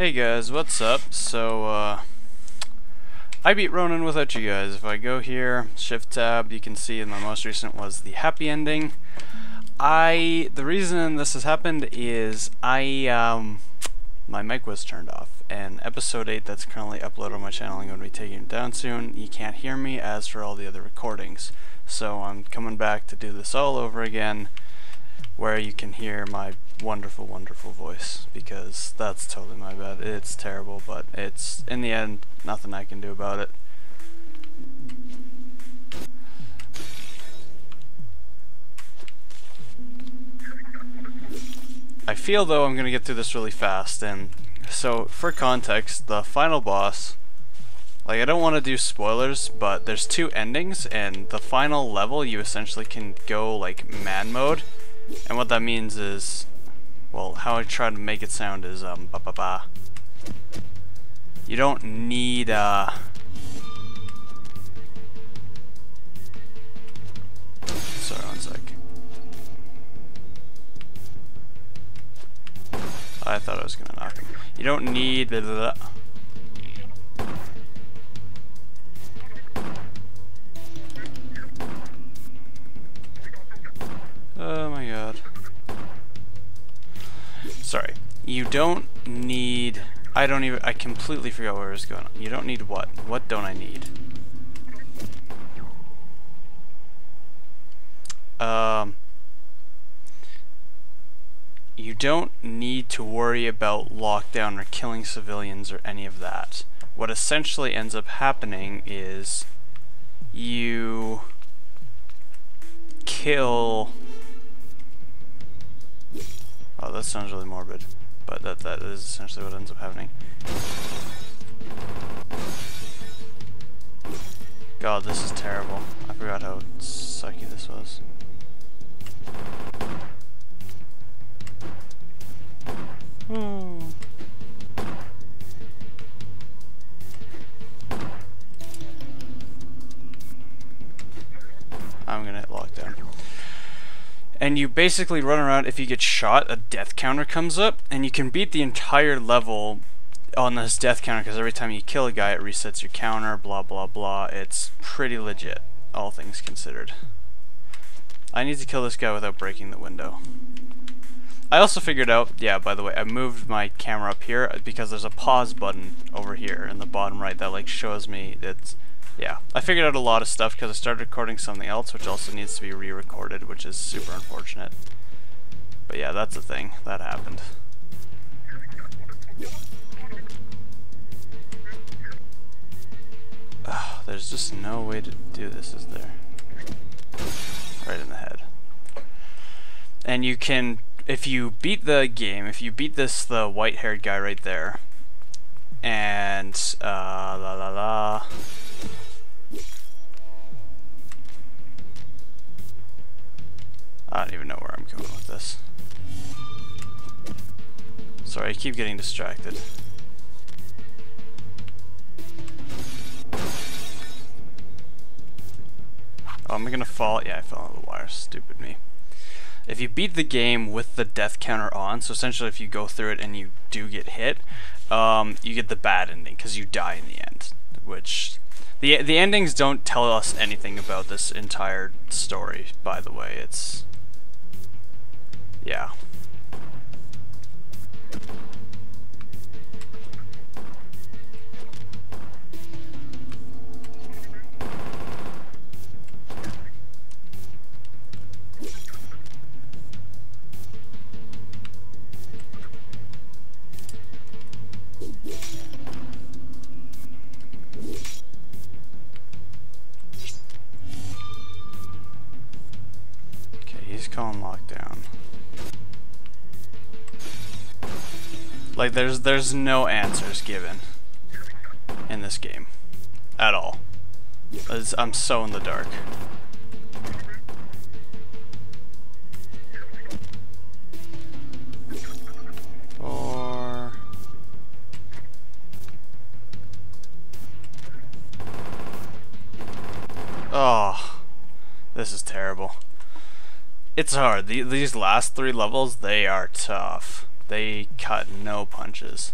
Hey guys, what's up? So, I beat Ronin without you guys. If I go here, shift tab, you can see in my most recent was the happy ending. The reason this has happened is my mic was turned off, and episode 8 that's currently uploaded on my channel, I'm going to be taking it down soon. You can't hear me as for all the other recordings. So I'm coming back to do this all over again, where you can hear my wonderful, wonderful voice, because that's totally my bad. It's terrible, but it's, in the end, nothing I can do about it. I feel, though, I'm gonna get through this really fast, and so, for context, the final boss, like, I don't want to do spoilers, but there's two endings, and the final level, you essentially can go, like, man mode, and what that means is, well, how I try to make it sound is, ba-ba-ba. You don't need, sorry, one sec. I thought I was gonna knock him. You don't need, blah, blah, blah. Oh my god. Sorry. You don't need... I completely forgot where I was going. You don't need what? What don't I need? You don't need to worry about lockdown or killing civilians or any of that. What essentially ends up happening is you kill... Oh, that sounds really morbid, but that is essentially what ends up happening. God, this is terrible. I forgot how sucky this was. I'm gonna hit lockdown. And you basically run around. If you get shot, a death counter comes up, and you can beat the entire level on this death counter, because every time you kill a guy it resets your counter, blah blah blah. It's pretty legit, all things considered. I need to kill this guy without breaking the window. I also figured out, yeah, by the way, I moved my camera up here because there's a pause button over here in the bottom right that like shows me it's... Yeah, I figured out a lot of stuff because I started recording something else which also needs to be re-recorded, which is super unfortunate. But yeah, that's the thing. That happened. There's just no way to do this, is there? Right in the head. And you can, if you beat the game, if you beat the white-haired guy right there, and, I don't even know where I'm going with this. Sorry, I keep getting distracted. Oh, am I gonna fall? Yeah, I fell on the wire. Stupid me. If you beat the game with the death counter on, so essentially if you go through it and you do get hit, you get the bad ending, because you die in the end. Which... The endings don't tell us anything about this entire story, by the way. It's... Yeah. Okay, he's calling lockdown. Like, there's no answers given in this game at all. I'm so in the dark. Or... Oh, this is terrible. It's hard. These last 3 levels, they are tough. They cut no punches.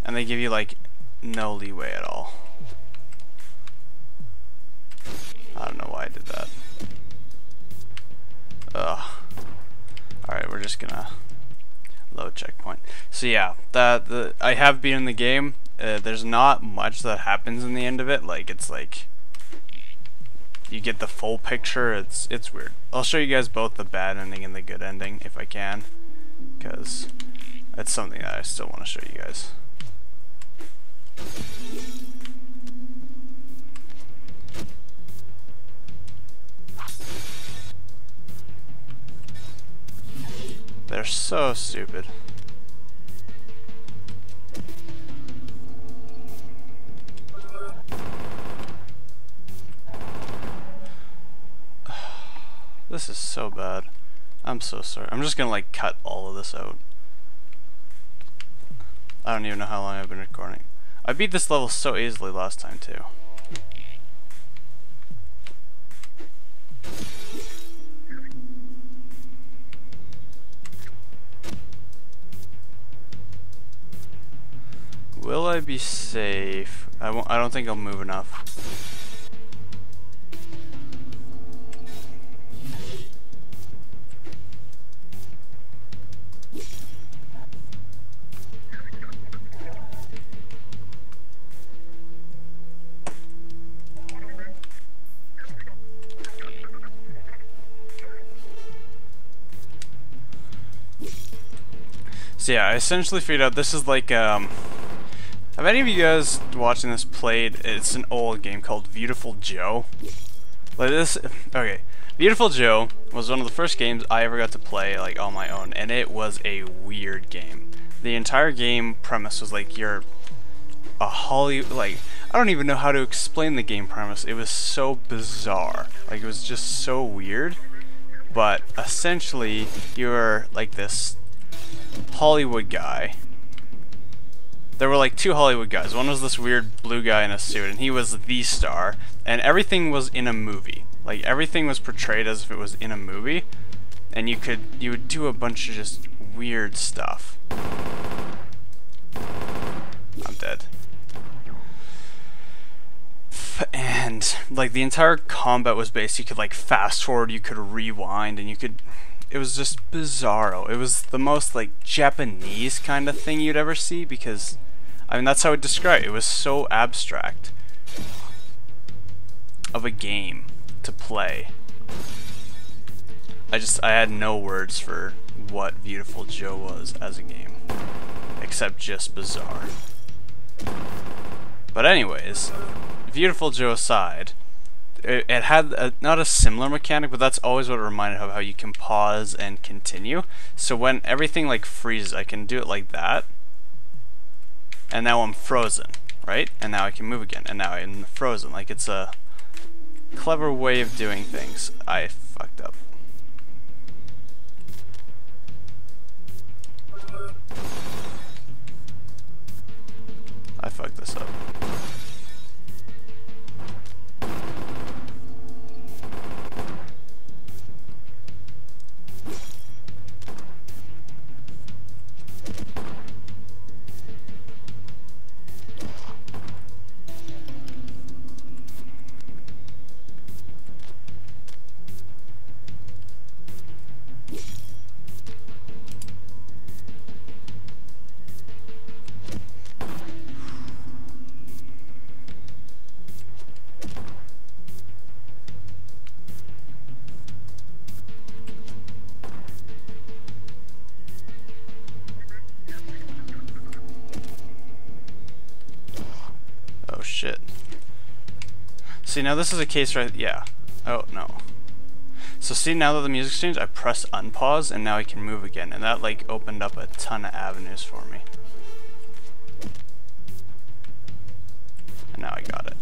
and they give you like no leeway at all. I don't know why I did that. Ugh. Alright, we're just gonna load checkpoint. So yeah, I have beaten the game. There's not much that happens in the end of it. Like, it's like you get the full picture. It's weird. I'll show you guys both the bad ending and the good ending if I can, because it's something that I still want to show you guys. They're so stupid. This is so bad. I'm so sorry. I'm just gonna like cut all of this out. I don't even know how long I've been recording. I beat this level so easily last time too. Will I be safe? I don't think I'll move enough. So yeah, I essentially figured out this is like, have any of you guys watching this played, it's an old game called Beautiful Joe? Like this, okay, Beautiful Joe was one of the first games I ever got to play like on my own, and it was a weird game. The entire game premise was like you're a like, I don't even know how to explain the game premise. It was so bizarre, like it was just so weird, but essentially you're like this Hollywood guy. There were like two Hollywood guys. One was this weird blue guy in a suit, and he was the star, and everything was in a movie. Like everything was portrayed as if it was in a movie, and you would do a bunch of just weird stuff. I'm dead. And like the entire combat was based, you could like fast forward, you could rewind, and you could, it was just bizarro. It was the most like Japanese kind of thing you'd ever see, because I mean that's how I'd describe it. It was so abstract of a game to play. I had no words for what Beautiful Joe was as a game, except just bizarre. But anyways, Beautiful Joe aside, it had not a similar mechanic, but that's always what it reminded of, how you can pause and continue. So when everything like freezes, I can do it like that, and now I'm frozen, right? And now I can move again, and now I'm frozen. Like, it's a clever way of doing things. I fucked up. I fucked this up. Oh shit. See, now this is a case right, yeah. Oh no. So see, now that the music's changed, I press unpause and now I can move again, and that like opened up a ton of avenues for me. And now I got it.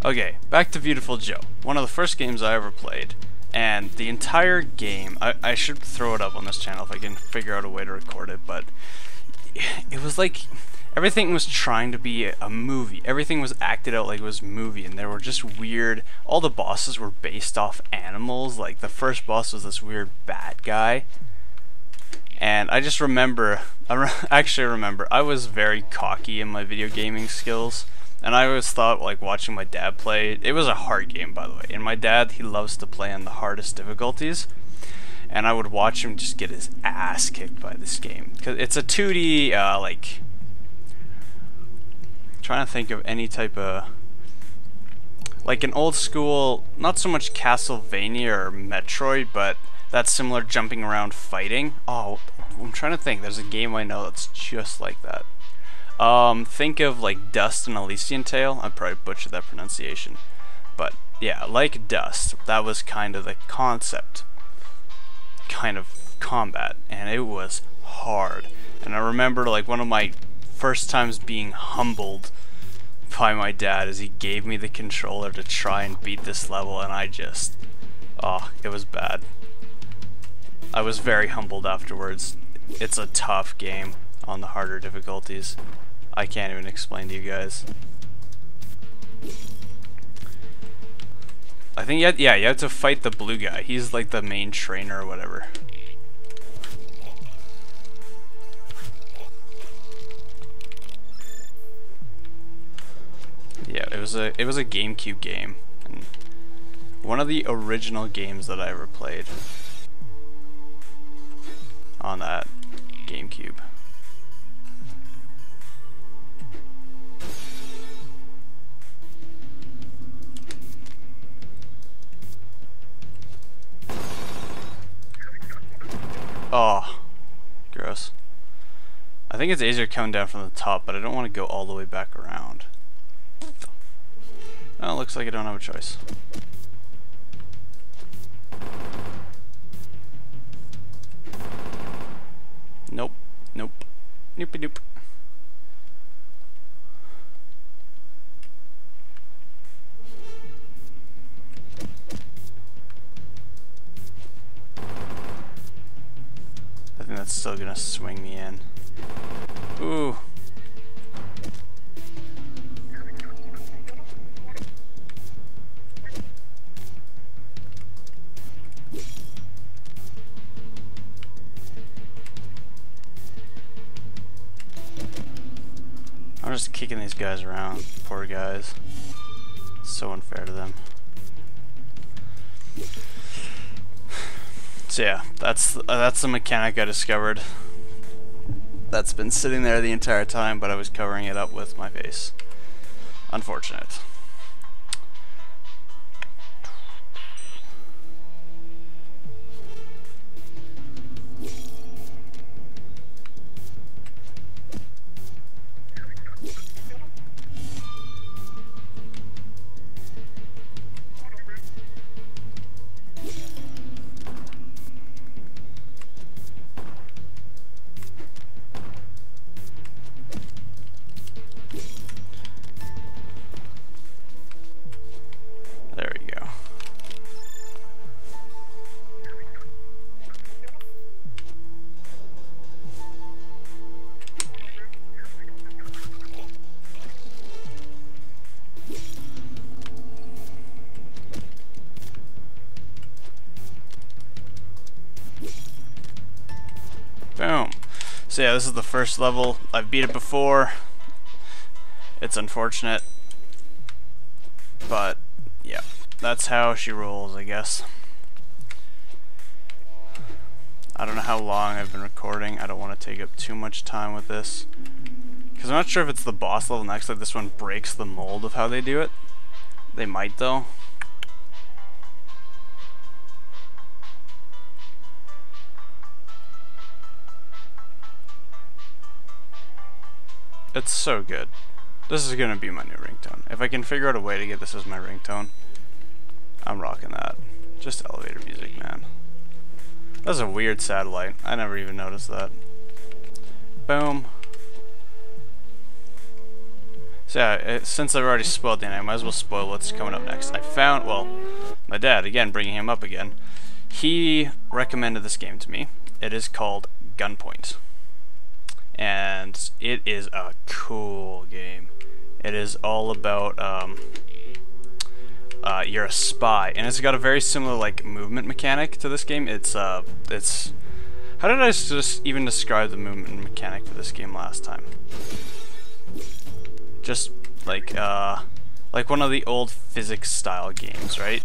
Okay, back to Beautiful Joe. One of the first games I ever played, and the entire game, I should throw it up on this channel if I can figure out a way to record it, but it was like everything was trying to be a movie. Everything was acted out like it was a movie, and there were just weird, all the bosses were based off animals. Like the first boss was this weird bat guy, and And I just remember, actually remember, I was very cocky in my video gaming skills. And I always thought, like, watching my dad play, it was a hard game, by the way. And my dad, he loves to play on the hardest difficulties. And I would watch him just get his ass kicked by this game. Because it's a 2D, like... trying to think of any type of... like an old school, not so much Castlevania or Metroid, but that similar jumping around fighting. Oh, I'm trying to think. There's a game I know that's just like that. Think of like Dust and Elysian Tale. I probably butchered that pronunciation, but yeah, like Dust. That was kind of the concept, kind of combat, and it was hard. And I remember like one of my first times being humbled by my dad as he gave me the controller to try and beat this level, and I just, oh, it was bad. I was very humbled afterwards. It's a tough game on the harder difficulties. I can't even explain to you guys. I think you have to fight the blue guy. He's like the main trainer or whatever. Yeah, it was a GameCube game, and one of the original games that I ever played on that GameCube. Oh, gross. I think it's easier coming down from the top, but I don't want to go all the way back around. Oh, looks like I don't have a choice. Nope. Nope. Nope. Nope. I think that's still gonna swing me in. Ooh. I'm just kicking these guys around, poor guys. So unfair to them. So yeah, that's the mechanic I discovered. That's been sitting there the entire time, but I was covering it up with my face. Unfortunate. There we go. Boom. So yeah, this is the first level. I've beat it before. It's unfortunate, but yeah, that's how she rolls, I guess. I don't know how long I've been recording. I don't want to take up too much time with this, because I'm not sure if it's the boss level next, like this one breaks the mold of how they do it. They might though. It's so good. This is gonna be my new ringtone. If I can figure out a way to get this as my ringtone, I'm rocking that. Just elevator music, man. That's a weird satellite. I never even noticed that. Boom. So yeah, since I've already spoiled the end, I might as well spoil what's coming up next. I found, well, my dad, again, bringing him up again, he recommended this game to me. It is called Gunpoint. And it is a cool game. It is all about you're a spy, and it's got a very similar like movement mechanic to this game. It's how How did I just even describe the movement mechanic for this game last time? Just like one of the old physics style games, right?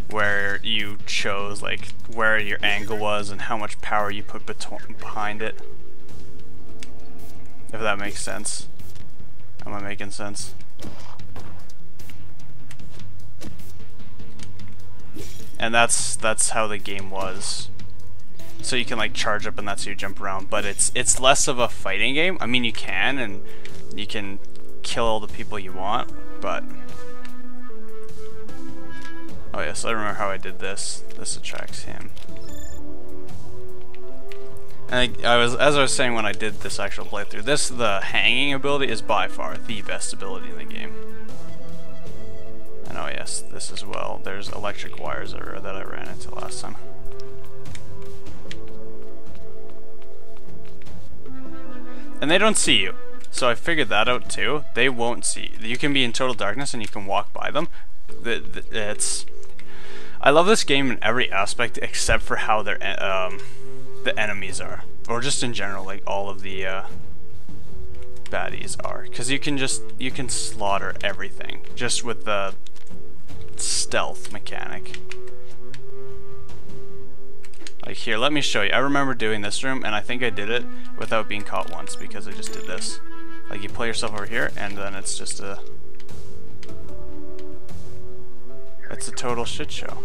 Where you chose like where your angle was and how much power you put behind it. If that makes sense. Am I making sense? And that's how the game was. So you can like charge up and that's how you jump around, but it's less of a fighting game. I mean, you can, and you can kill all the people you want, but oh yes, I remember how I did this. This attracts him. And as I was saying when I did this actual playthrough, the hanging ability is by far the best ability in the game. And oh yes, this as well. There's electric wires that I ran into last time. And they don't see you. So I figured that out too. They won't see you. You can be in total darkness and you can walk by them. I love this game in every aspect except for how the enemies are, or just in general, like all of the baddies are, because you can slaughter everything just with the stealth mechanic. Like here, let me show you. I remember doing this room, and I think I did it without being caught once because I just did this. Like you pull yourself over here, and then it's just it's a total shit show.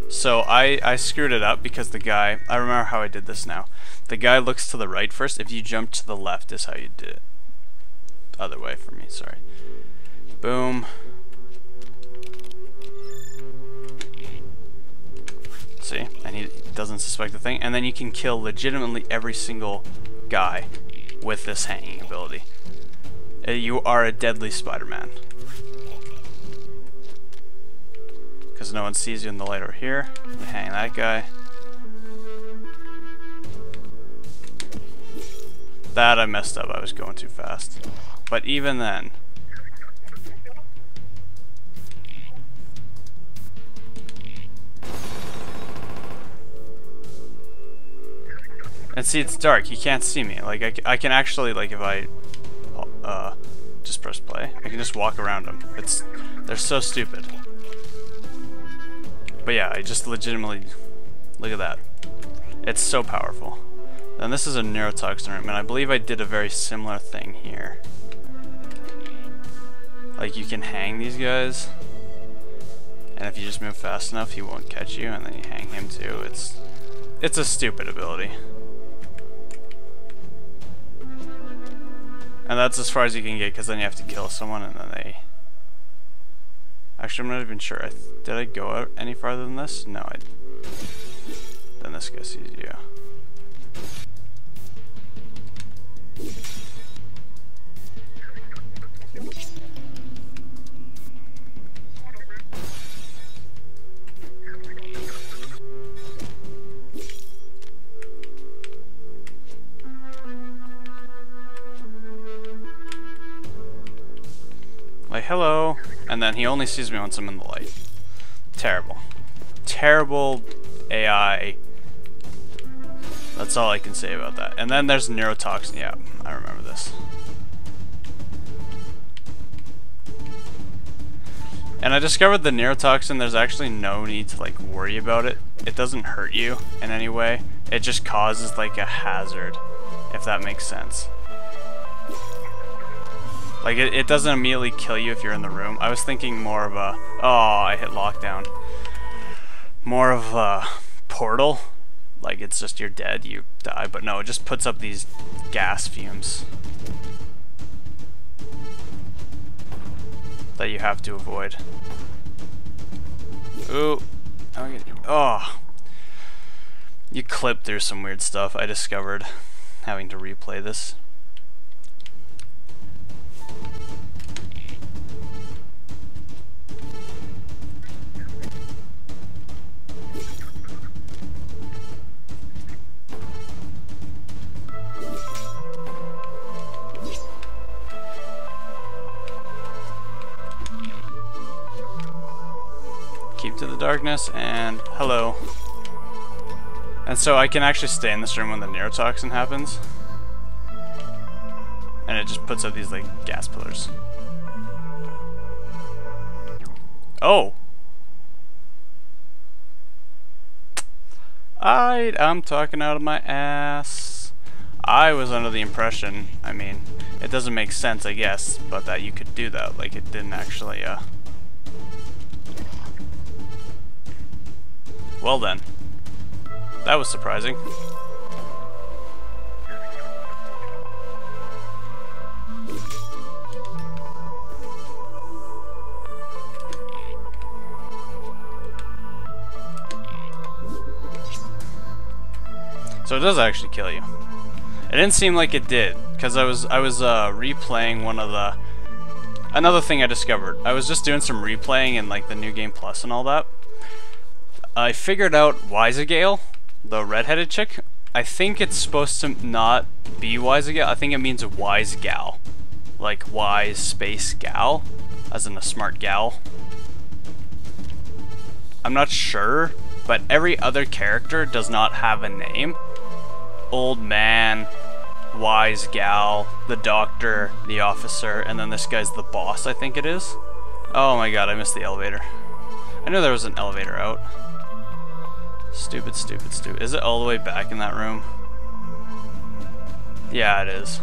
So I screwed it up because the guy, I remember how I did this now. The guy looks to the right first. If you jump to the left is how you did it. Other way for me, sorry. Boom. See? And he doesn't suspect the thing. And then you can kill legitimately every single guy with this hanging ability. You are a deadly Spider-Man. Because no one sees you in the light over here. You hang that guy. That I messed up. I was going too fast. But even then. And see, it's dark. You can't see me. Like I can actually, like, if I just press play, I can just walk around them. They're so stupid. But yeah, I just legitimately look at that. It's so powerful. And this is a neurotoxin room, and I believe I did a very similar thing here. Like you can hang these guys, and if you just move fast enough, he won't catch you, and then you hang him too. It's a stupid ability. And that's as far as you can get, because then you have to kill someone, and then they... Actually, I'm not even sure. Did I go out any farther than this? No, then this guy sees you. Like, hello. And then he only sees me once I'm in the light. Terrible. Terrible AI. That's all I can say about that. And then there's neurotoxin. Yeah, I remember this. And I discovered the neurotoxin, there's actually no need to like worry about it. It doesn't hurt you in any way. It just causes like a hazard, if that makes sense. Like, it doesn't immediately kill you if you're in the room. I was thinking more of a... Oh, I hit lockdown. More of a portal. Like, it's just you're dead, you die. But no, it just puts up these gas fumes that you have to avoid. Ooh. Oh. You clip through some weird stuff, I discovered, having to replay this. to the darkness, and hello. And so I can actually stay in this room when the neurotoxin happens. And it just puts out these like gas pillars. Oh! I'm talking out of my ass. I was under the impression, I mean, it doesn't make sense, I guess, but that you could do that. Like, it didn't actually, Well then. That was surprising. So it does actually kill you. It didn't seem like it did, because I was replaying one of the... Another thing I discovered. I was just doing some replaying in like the New Game Plus and all that. I figured out Wisegale, the redheaded chick. I think it's supposed to not be Wisegale. I think it means wise gal. Like wise space gal, as in a smart gal. I'm not sure, but every other character does not have a name. Old man, wise gal, the doctor, the officer, and then this guy's the boss, I think it is. Oh my god, I missed the elevator. I knew there was an elevator out. Stupid, stupid, stupid. Is it all the way back in that room? Yeah, it is.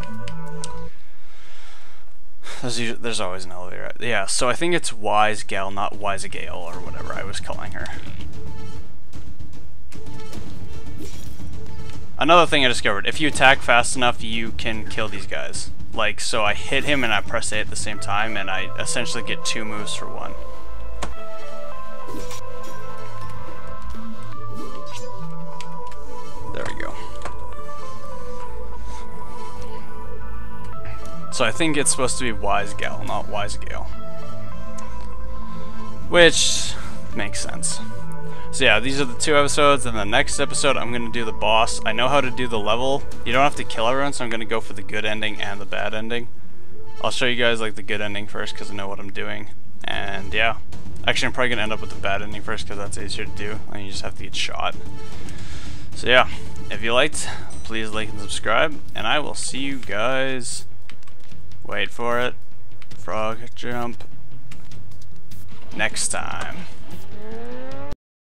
There's always an elevator out. Yeah, so I think it's wise gal, not Wisegale, or whatever I was calling her. Another thing I discovered, if you attack fast enough, you can kill these guys. Like, so I hit him and I press A at the same time, and I essentially get 2 moves for 1. There we go. So I think it's supposed to be Wisegale, not Wisegale. Which makes sense. So yeah, these are the 2 episodes, and the next episode I'm going to do the boss. I know how to do the level. You don't have to kill everyone, so I'm going to go for the good ending and the bad ending. I'll show you guys like the good ending first because I know what I'm doing. And yeah, actually I'm probably going to end up with the bad ending first because that's easier to do, and you just have to get shot. So yeah, if you liked, please like and subscribe, and I will see you guys, wait for it, frog jump, next time.